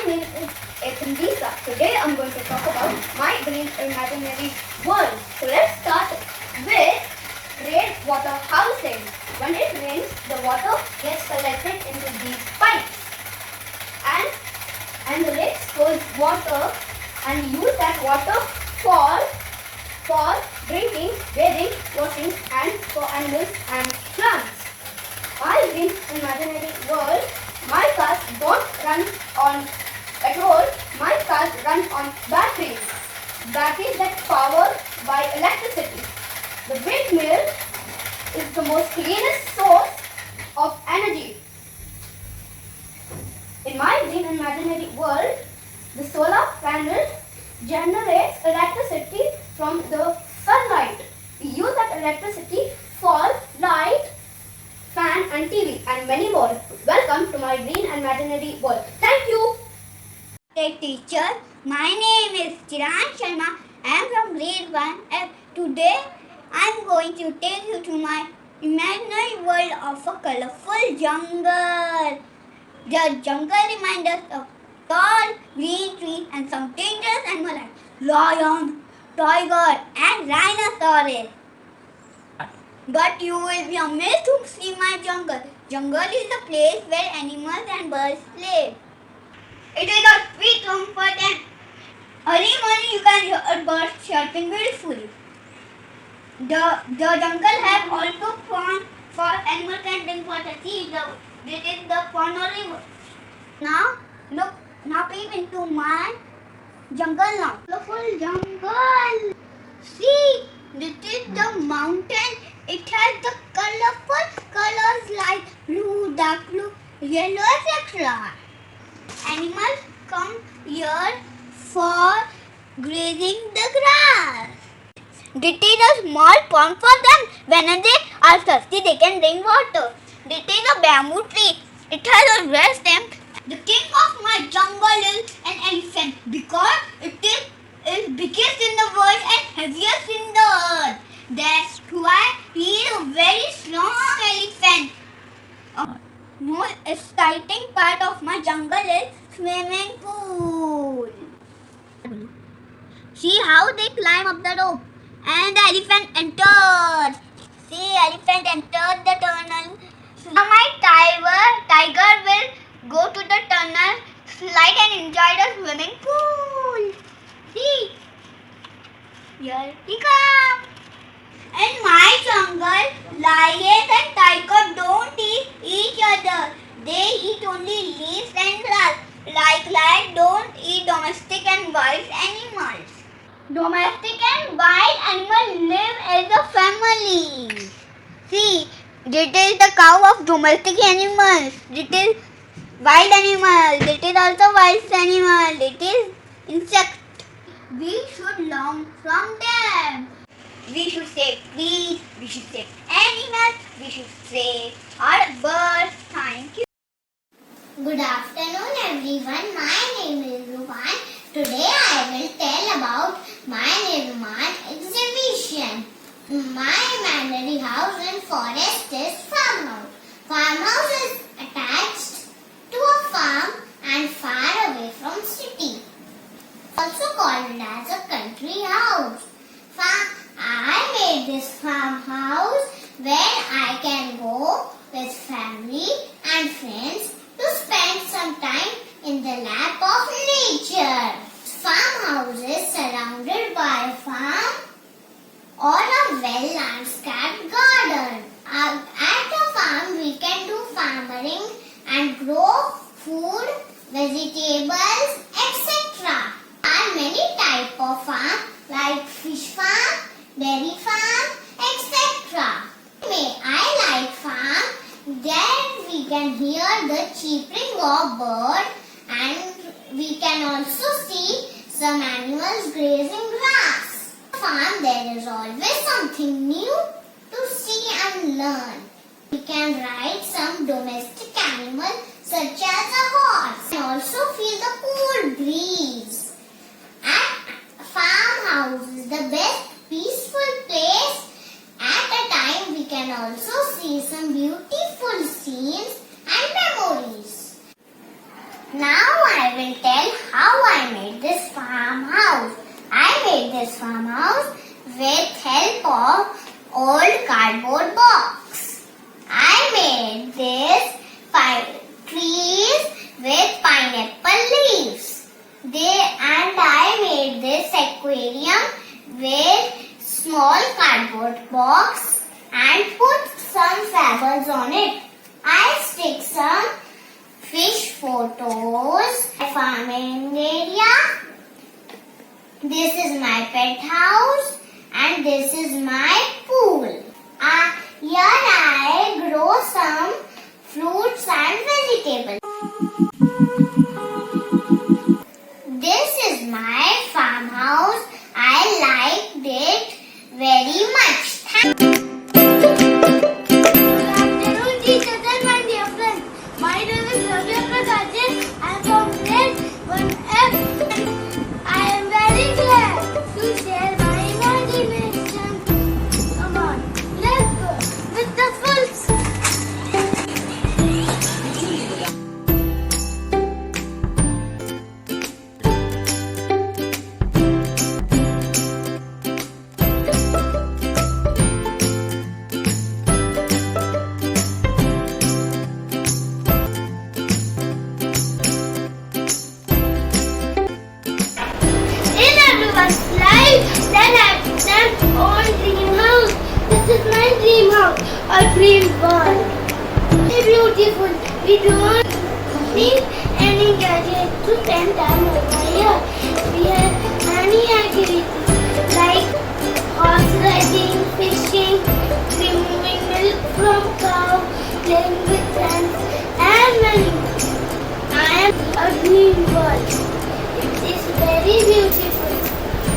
name is Ethan Lisa. Today I'm going to talk about my green imaginary world. So let's start with rainwater housing. When it rains, the water gets collected into these pipes, and the lake stores water, and use that water for drinking, bathing, washing, and for animals and plants. My green imaginary world, my cars don't run on petrol, my cars run on batteries. Batteries that power by electricity. The windmill is the most cleanest source of energy. In my green imaginary world, the solar panel generates electricity from the sunlight. We use that electricity for light, fan and TV and many more. Welcome to my green imaginary world. Thank you. Hey teacher, my name is Kiran Sharma. I am from grade 1 and today I am going to take you to my imaginary world of a colorful jungle. The jungle reminds us of tall green trees and some dangerous animals like lion, tiger and rhinoceros. But you will be amazed to see my jungle. Jungle is a place where animals and birds live. It is a sweet home for them. Early morning you can hear birds chirping beautifully. The jungle has also pond for animals can drink water. See, this is the pond or river. Now peep into my jungle now. Beautiful jungle. See, this is the mountain. It has the colorful colors like blue, dark blue, yellow, etc. Animals come here for grazing the grass. This is a small pond for them. When they are thirsty, they can drink water. This is a bamboo tree. It has a red stem. The king of my jungle is an elephant because it is biggest in the world and heaviest in the earth. That's why he is a very strong elephant. Most exciting part of my jungle is swimming pool. See how they climb up the rope and the elephant enters. See, elephant entered the tunnel. Now my tiger will go to the tunnel, slide and enjoy the swimming pool. See, here he comes. In my jungle, lions and tiger don't eat each other. They eat only leaves and grass. Like lions don't eat domestic and wild animals. Domestic and wild animals live as a family. See, this is the cow of domestic animals. This is wild animal. This is also wild animal. It is insect. We should learn from them. We should save trees, we should save animals, we should save our birds. Thank you. Good afternoon everyone. My name is Ruhan. Today I will tell about my Nirman exhibition. My imaginary house in forest is farmhouse. Farmhouse is attached to a farm and far away from city. Also called as a country house. I made this farmhouse where I can go with family and friends to spend some time in the lap of nature. Farmhouse is surrounded by a farm or a well-landscaped garden. At the farm we can do farming and grow food, vegetables, etc. There are many types of farm like fish farm, dairy farm, etc. I like farm. There we can hear the chirping of bird and we can also see some animals grazing grass. Farm there is always something new to see and learn. We can ride some domestic animal such as a horse and also feel the cool breeze. Farmhouse is the best peaceful place. At a time we can also see some beautiful scenes and memories. Now I will tell how I made this farmhouse. I made this farmhouse with help of old cardboard box. I made this trees with pineapple leaves. I made this aquarium with small cardboard box and put some fabrics on it. I stick some fish photos, farming area. This is my pet house and this is my pool. Here I grow some fruits and vegetables. This is my farmhouse. I liked it very much. Good afternoon, teachers and my dear friends. My name is Ravya Prakash. I am from grade 1F. I am very glad to share my imagination. Come on, let's go with the full. In everyone's life, that has their own dream house. This is my dream house, a green world. It's beautiful. We don't need any gadgets to spend time over here. We have many activities like horse riding, fishing, removing milk from cow, playing with friends, and many more. I am a green world. It is very beautiful.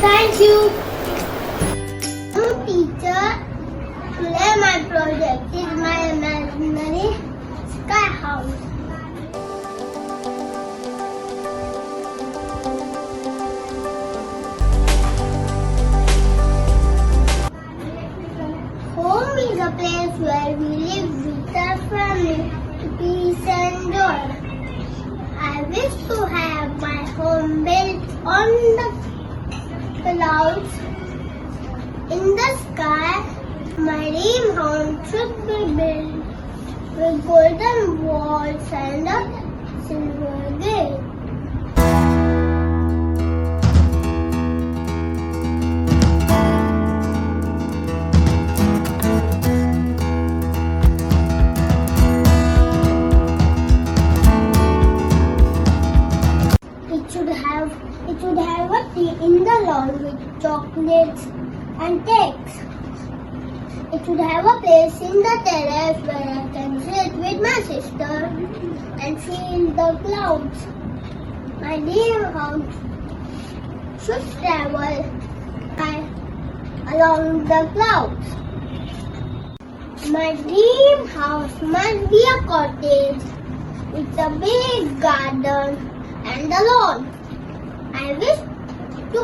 Thank you. Teacher, today my project is my imaginary sky house. Home is a place where we live with our family, peace and joy. I wish to have my home built on the clouds in the sky. My dream home should be built with golden walls and a silver gate. It should have a tea in the lawn with chocolates and cakes. It should have a place in the terrace where I can sit with my sister and feel the clouds. My dream house should travel along the clouds. My dream house must be a cottage with a big garden and a lawn. I wish to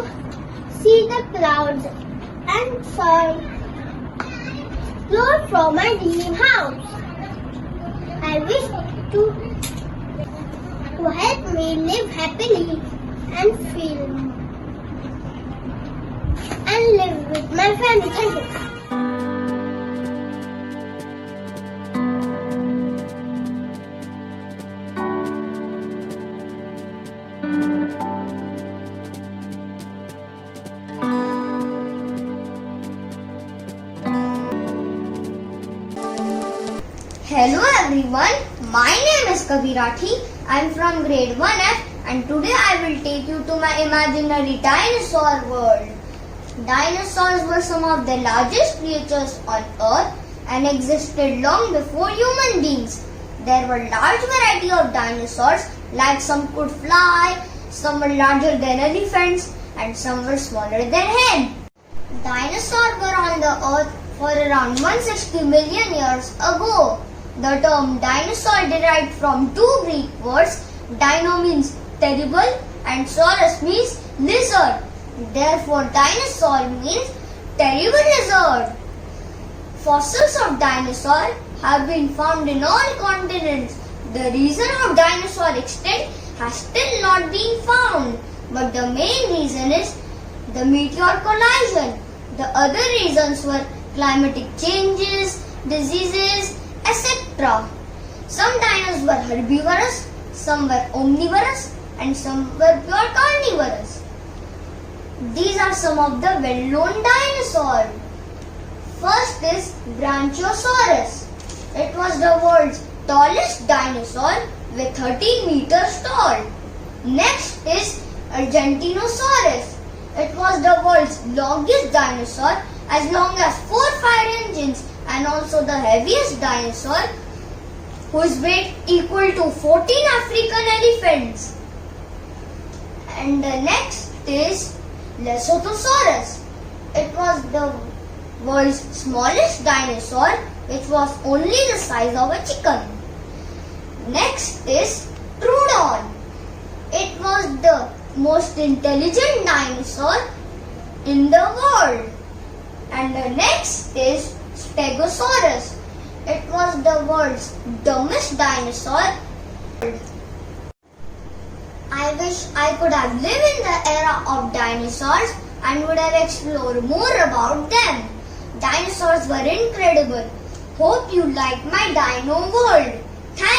see the clouds and sun flow from my dream house. I wish to help me live happily and feel and live with my family. Thank you. Hello everyone, my name is Kabirathi. I am from grade 1F and today I will take you to my imaginary dinosaur world. Dinosaurs were some of the largest creatures on earth and existed long before human beings. There were large variety of dinosaurs, like some could fly, some were larger than elephants and some were smaller than hen. Dinosaurs were on the earth for around 160 million years ago. The term dinosaur derived from two Greek words. Dino means terrible and saurus means lizard. Therefore, dinosaur means terrible lizard. Fossils of dinosaur have been found in all continents. The reason of dinosaur extinct has still not been found. But the main reason is the meteor collision. The other reasons were climatic changes, diseases, etc. Some dinosaurs were herbivorous, some were omnivorous, and some were pure carnivorous. These are some of the well-known dinosaurs. First is Brachiosaurus. It was the world's tallest dinosaur with 13 meters tall. Next is Argentinosaurus. It was the world's longest dinosaur, as long as 4 fire engines, and also the heaviest dinosaur, whose weight equal to 14 African elephants. And the next is Lesothosaurus. It was the world's smallest dinosaur, which was only the size of a chicken. Next is Troodon. It was the most intelligent dinosaur in the world. And the next is Stegosaurus. It was the world's dumbest dinosaur. I wish I could have lived in the era of dinosaurs and would have explored more about them. Dinosaurs were incredible. Hope you like my dino world. Thank you.